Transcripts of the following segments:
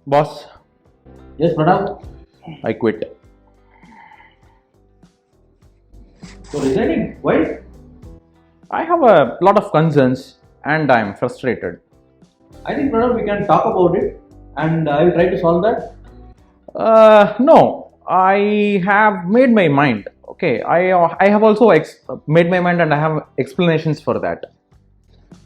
Boss, Yes, Pranav. I quit. So resigning. Why? I have a lot of concerns and I'm frustrated. I think Pranav, we can talk about it, and I will try to solve that. No, I have made my mind. Okay, I have also made my mind and I have explanations for that.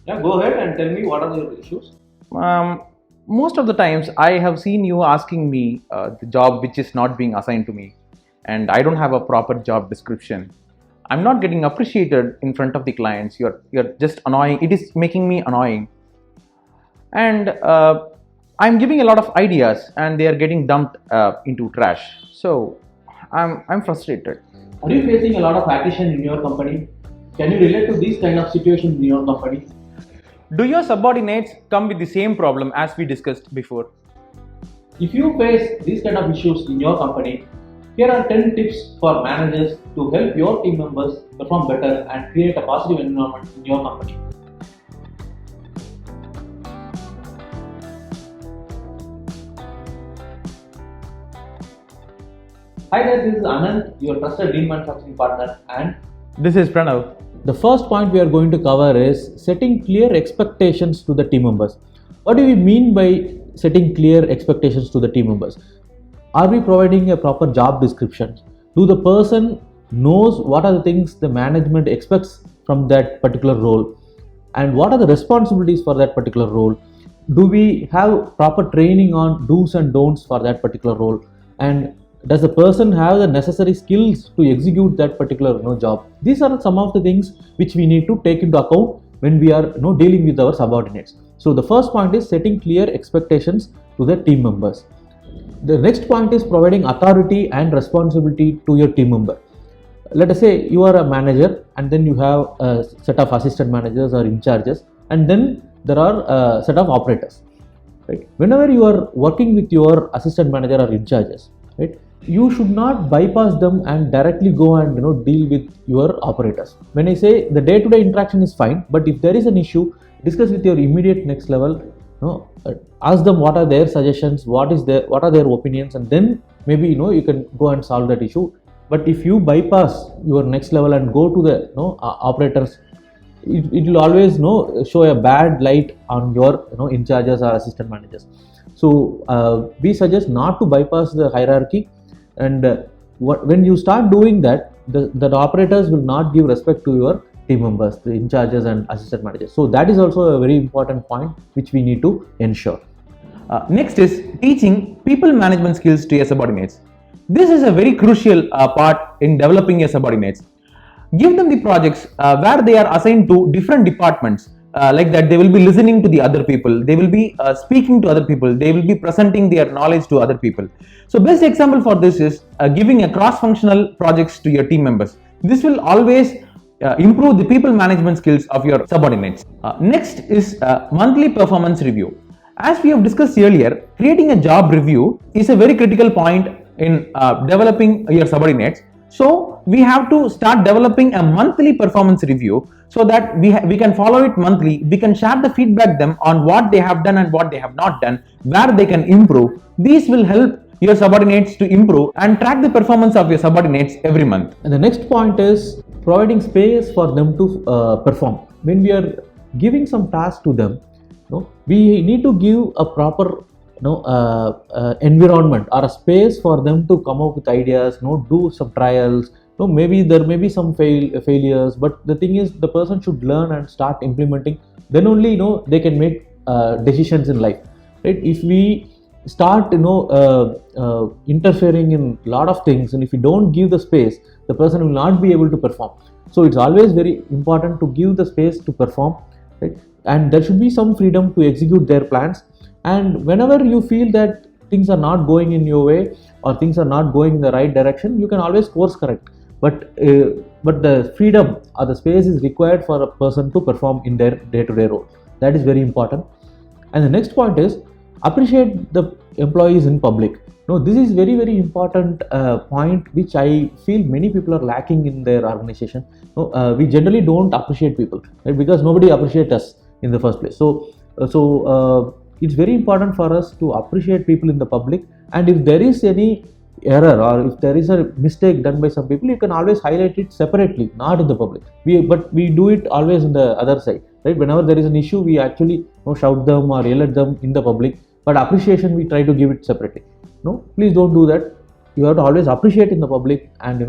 Yeah, go ahead and tell me what are your issues. Um, Most of the times I have seen you asking me the job which is not being assigned to me, and I don't have a proper job description. I'm not getting appreciated in front of the clients. You're just annoying. It is making me annoying, and I'm giving a lot of ideas, and they are getting dumped into trash. So I'm frustrated. Are you facing a lot of attrition in your company? Can you relate to these kind of situations in your company? Do your subordinates come with the same problem as we discussed before? If you face these kind of issues in your company, here are 10 tips for managers to help your team members perform better and create a positive environment in your company. Hi there, this is Anand, your trusted lean manufacturing partner, and This is Pranav. The first point we are going to cover is setting clear expectations to the team members. What do we mean by setting clear expectations to the team members? Are we providing a proper job description? Do the person knows what are the things the management expects from that particular role, and what are the responsibilities for that particular role? Do we have proper training on do's and don'ts for that particular role, and does the person have the necessary skills to execute that particular job? These are some of the things which we need to take into account when we are dealing with our subordinates. So the first point is setting clear expectations to the team members. The next point is providing authority and responsibility to your team member. Let us say you are a manager, and then you have a set of assistant managers or in charges, and then there are a set of operators. Right? Whenever you are working with your assistant manager or in charges, right, you should not bypass them and directly go and deal with your operators. When I say the day-to-day interaction is fine, but if there is an issue, discuss with your immediate next level. Ask them what are their suggestions, what are their opinions, and then maybe you can go and solve that issue. But if you bypass your next level and go to the operators, it will always show a bad light on your in charges or assistant managers. So we suggest not to bypass the hierarchy, and when you start doing that, the operators will not give respect to your team members, the in charges and assistant managers. So that is also a very important point which we need to ensure. Next is teaching people management skills to your subordinates. This is a very crucial part in developing your subordinates. Give them the projects where they are assigned to different departments. Like that, they will be listening to the other people, they will be speaking to other people, they will be presenting their knowledge to other people. So best example for this is giving a cross-functional projects to your team members. This will always improve the people management skills of your subordinates. Next is monthly performance review. As we have discussed earlier, creating a job review is a very critical point in developing your subordinates. So we have to start developing a monthly performance review so that we can follow it monthly. We can share the feedback them on what they have done and what they have not done, where they can improve. These will help your subordinates to improve and track the performance of your subordinates every month. And the next point is providing space for them to perform. When we are giving some tasks to them, we need to give a proper environment or a space for them to come up with ideas, do some trials. Maybe there may be some failures, but the thing is the person should learn and start implementing. Then only they can make decisions in life. Right? If we start interfering in a lot of things, and if we don't give the space, the person will not be able to perform. So it's always very important to give the space to perform, right? And there should be some freedom to execute their plans. And whenever you feel that things are not going in your way or things are not going in the right direction, you can always course correct. But the freedom or the space is required for a person to perform in their day-to-day role. That is very important. And the next point is appreciate the employees in public. This is very, very important point which I feel many people are lacking in their organization. We generally don't appreciate people, right? Because nobody appreciates us in the first place. So it's very important for us to appreciate people in the public, and if there is any error or if there is a mistake done by some people, you can always highlight it separately, not in the public. But we do it always in the other side, right? Whenever there is an issue, we actually shout them or yell at them in the public, but appreciation we try to give it separately. No, please don't do that. You have to always appreciate in the public, and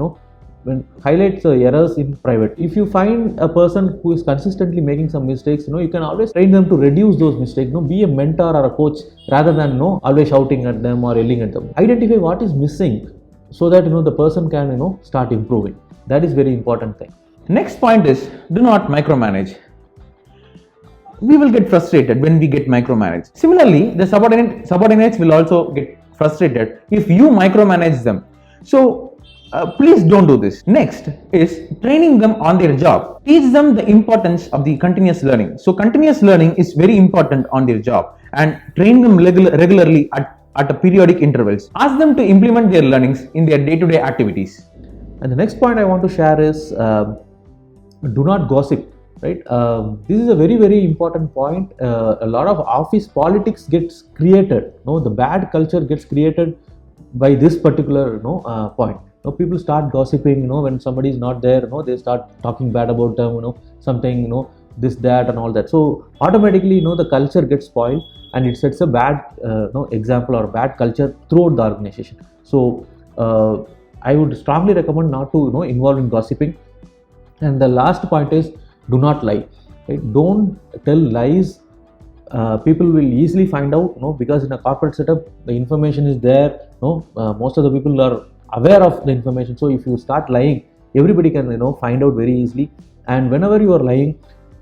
when highlight the errors in private. If you find a person who is consistently making some mistakes, you can always train them to reduce those mistakes. Be a mentor or a coach rather than always shouting at them or yelling at them. Identify what is missing so that the person can start improving. That is very important thing. Next point is, do not micromanage. We will get frustrated when we get micromanaged. Similarly, the subordinates will also get frustrated if you micromanage them. So please don't do this. Next is training them on their job. Teach them the importance of the continuous learning. So continuous learning is very important on their job, and train them regularly at a periodic intervals. Ask them to implement their learnings in their day-to-day activities. And the next point I want to share is do not gossip. Right? This is a very, very important point. A lot of office politics gets created. The bad culture gets created by this particular point. People start gossiping. When somebody is not there, they start talking bad about them. Something, this, that, and all that. So automatically, the culture gets spoiled, and it sets a bad, example or bad culture throughout the organization. So I would strongly recommend not to, involve in gossiping. And the last point is, do not lie. Right? Don't tell lies. People will easily find out, because in a corporate setup, the information is there. Most of the people are aware of the information. So if you start lying, everybody can find out very easily. And whenever you are lying,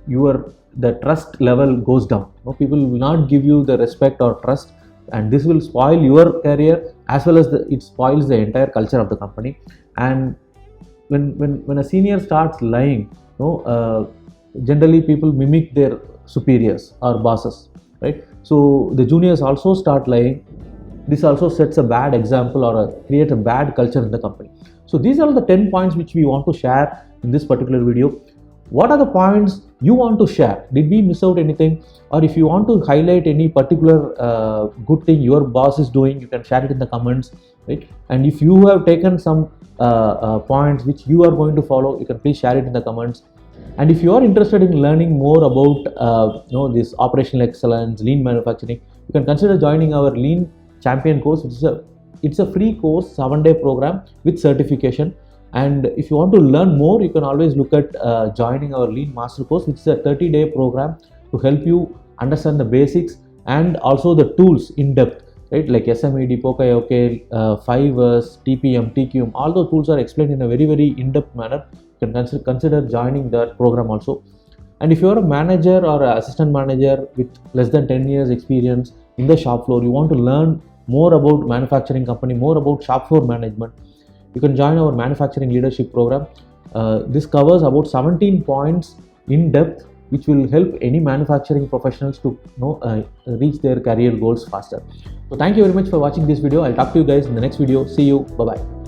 the trust level goes down. People will not give you the respect or trust, and this will spoil your career as well as it spoils the entire culture of the company. And when a senior starts lying, generally people mimic their superiors or bosses, right? So the juniors also start lying. This also sets a bad example or create a bad culture in the company. So these are the 10 points which we want to share in this particular video. What are the points you want to share? Did we miss out anything? Or if you want to highlight any particular good thing your boss is doing, you can share it in the comments, right? And if you have taken some points which you are going to follow, you can please share it in the comments. And if you are interested in learning more about this operational excellence, lean manufacturing, you can consider joining our Lean Champion course, which is it's a free course, 7-day program with certification. And if you want to learn more, you can always look at joining our Lean Master course, which is a 30-day program to help you understand the basics and also the tools in depth, right? Like SMED, Pokai, 5S, TPM, TQM, all those tools are explained in a very, very in-depth manner. You can consider joining that program also. And if you are a manager or an assistant manager with less than 10 years experience in the shop floor, you want to learn more about manufacturing company, more about shop floor management, you can join our manufacturing leadership program. This covers about 17 points in depth, which will help any manufacturing professionals to reach their career goals faster. So thank you very much for watching this video. I'll talk to you guys in the next video. See you. Bye-bye.